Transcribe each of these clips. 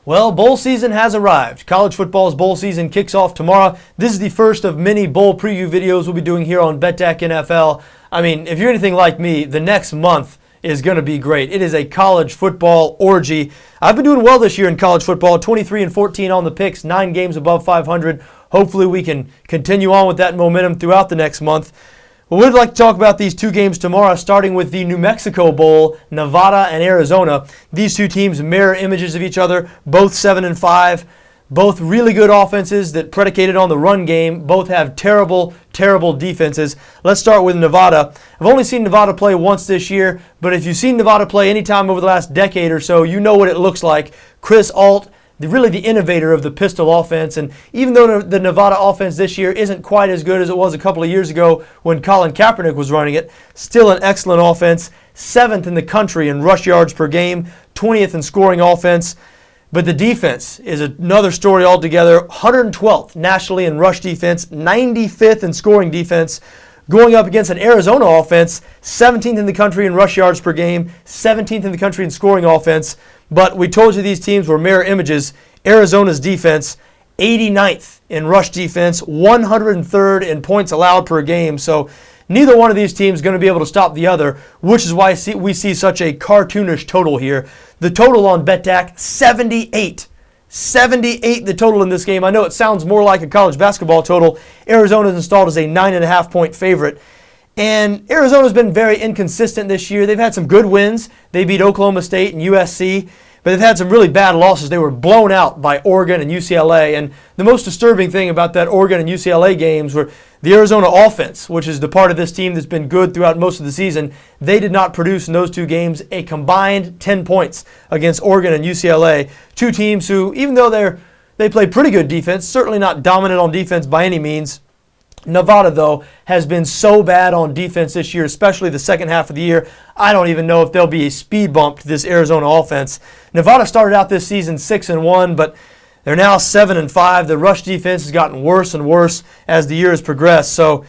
Well, bowl season has arrived. College football's bowl season kicks off tomorrow. This is the first of many bowl preview videos we'll be doing here on BETDAQ NFL. I mean, if you're anything like me, the next month is going to be great. It is a college football orgy. I've been doing well this year in college football, 23-14 on the picks, 9 games above 500. Hopefully we can continue on with that momentum throughout the next month. Well, we'd like to talk about these two games tomorrow, starting with the New Mexico Bowl, Nevada and Arizona. These two teams mirror images of each other, both 7-5, both really good offenses that predicated on the run game, both have terrible, terrible defenses. Let's start with Nevada. I've only seen Nevada play once this year, but if you've seen Nevada play anytime over the last decade or so, you know what it looks like. Chris Alt, really the innovator of the pistol offense. And even though the Nevada offense this year isn't quite as good as it was a couple of years ago when Colin Kaepernick was running it, still an excellent offense. 7th in the country in rush yards per game, 20th in scoring offense. But the defense is another story altogether. 112th nationally in rush defense, 95th in scoring defense. Going up against an Arizona offense, 17th in the country in rush yards per game, 17th in the country in scoring offense. But we told you these teams were mirror images. Arizona's defense, 89th in rush defense, 103rd in points allowed per game. So neither one of these teams is going to be able to stop the other, which is why we see such a cartoonish total here. The total on BETDAQ, 78. 78 the total in this game. I know it sounds more like a college basketball total. Arizona's installed as a 9.5-point favorite. And Arizona's been very inconsistent this year. They've had some good wins. They beat Oklahoma State and USC, but they've had some really bad losses. They were blown out by Oregon and UCLA. And the most disturbing thing about that Oregon and UCLA games were the Arizona offense, which is the part of this team that's been good throughout most of the season. They did not produce in those two games a combined 10 points against Oregon and UCLA. Two teams who, even though they play pretty good defense, certainly not dominant on defense by any means. Nevada, though, has been so bad on defense this year, especially the second half of the year. I don't even know if there'll be a speed bump to this Arizona offense. Nevada started out this season 6-1, but they're now 7-5. The rush defense has gotten worse and worse as the year has progressed. So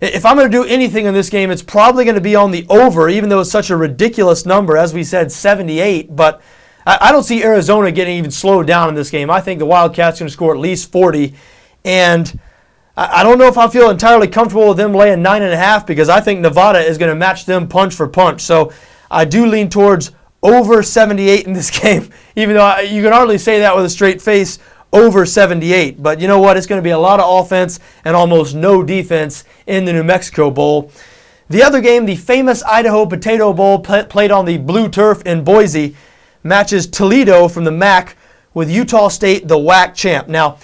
if I'm going to do anything in this game, it's probably going to be on the over, even though it's such a ridiculous number. As we said, 78. But I don't see Arizona getting even slowed down in this game. I think the Wildcats are going to score at least 40. And I don't know if I feel entirely comfortable with them laying 9.5 because I think Nevada is going to match them punch for punch. So I do lean towards over 78 in this game, even though you can hardly say that with a straight face, over 78. But you know what? It's going to be a lot of offense and almost no defense in the New Mexico Bowl. The other game, the famous Idaho Potato Bowl played on the blue turf in Boise, matches Toledo from the MAC with Utah State, the WAC champ. Now,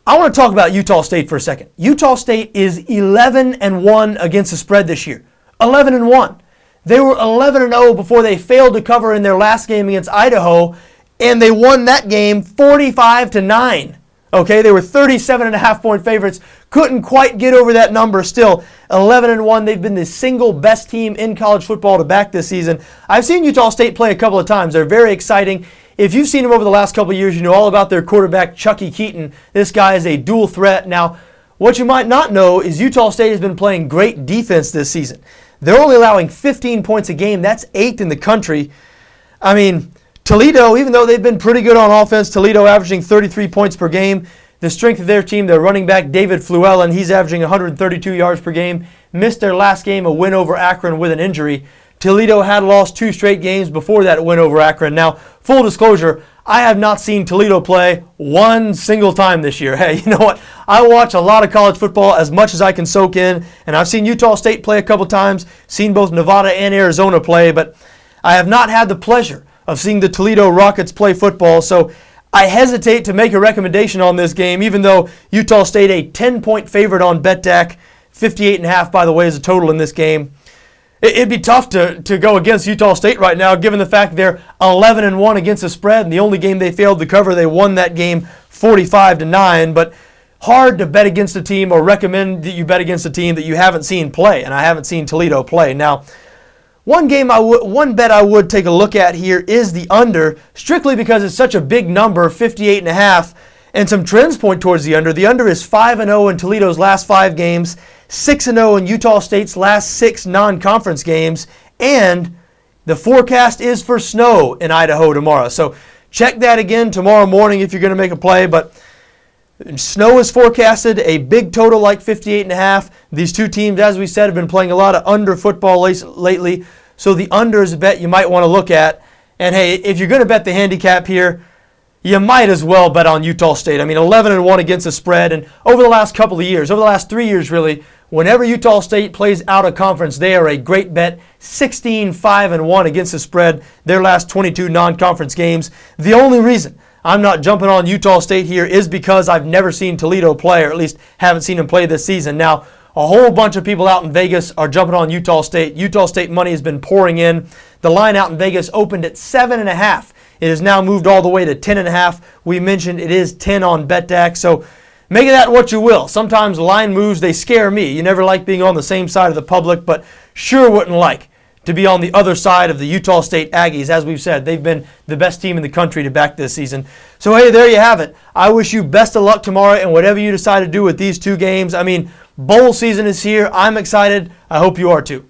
I want to talk about Utah State for a second. Utah State is 11-1 against the spread this year. 11-1. They were 11-0 before they failed to cover in their last game against Idaho, and they won that game 45-9. Okay, they were 37.5-point favorites. Couldn't quite get over that number. Still 11-1. They've been the single best team in college football to back this season. I've seen Utah State play a couple of times. They're very exciting. If you've seen them over the last couple of years, you know all about their quarterback, Chucky Keaton. This guy is a dual threat. Now, what you might not know is Utah State has been playing great defense this season. They're only allowing 15 points a game. That's 8th in the country. I mean, Toledo, even though they've been pretty good on offense, Toledo averaging 33 points per game. The strength of their team, their running back, David Fluellen, he's averaging 132 yards per game. Missed their last game, a win over Akron with an injury. Toledo had lost 2 straight games before that win over Akron. Now, full disclosure, I have not seen Toledo play one single time this year. Hey, you know what? I watch a lot of college football as much as I can soak in, and I've seen Utah State play a couple times, seen both Nevada and Arizona play, but I have not had the pleasure of seeing the Toledo Rockets play football, so I hesitate to make a recommendation on this game, even though Utah State a 10-point favorite on BETDAQ, 58.5 by the way is a total in this game. It'd be tough to go against Utah State right now, given the fact they're 11-1 against the spread, and the only game they failed to cover, they won that game 45-9. But hard to bet against a team or recommend that you bet against a team that you haven't seen play, and I haven't seen Toledo play. Now, one bet I would take a look at here is the under, strictly because it's such a big number, 58.5, and some trends point towards the under. The under is 5-0 in Toledo's last 5 games. 6-0 in Utah State's last 6 non-conference games, and the forecast is for snow in Idaho tomorrow. So check that again tomorrow morning if you're going to make a play. But snow is forecasted, a big total like 58.5. These two teams, as we said, have been playing a lot of under football lately. So the under is a bet you might want to look at. And hey, if you're going to bet the handicap here, you might as well bet on Utah State. I mean, 11-1 against the spread. And over the last couple of years, over the last 3 years really, whenever Utah State plays out of conference, they are a great bet. 16-5-1 against the spread, their last 22 non-conference games. The only reason I'm not jumping on Utah State here is because I've never seen Toledo play, or at least haven't seen them play this season. Now, a whole bunch of people out in Vegas are jumping on Utah State. Utah State money has been pouring in. The line out in Vegas opened at 7.5. It has now moved all the way to 10.5. We mentioned it is 10 on BETDAQ, so make of that what you will. Sometimes line moves, they scare me. You never like being on the same side of the public, but sure wouldn't like to be on the other side of the Utah State Aggies. As we've said, they've been the best team in the country to back this season. So, hey, there you have it. I wish you best of luck tomorrow in whatever you decide to do with these two games. I mean, bowl season is here. I'm excited. I hope you are too.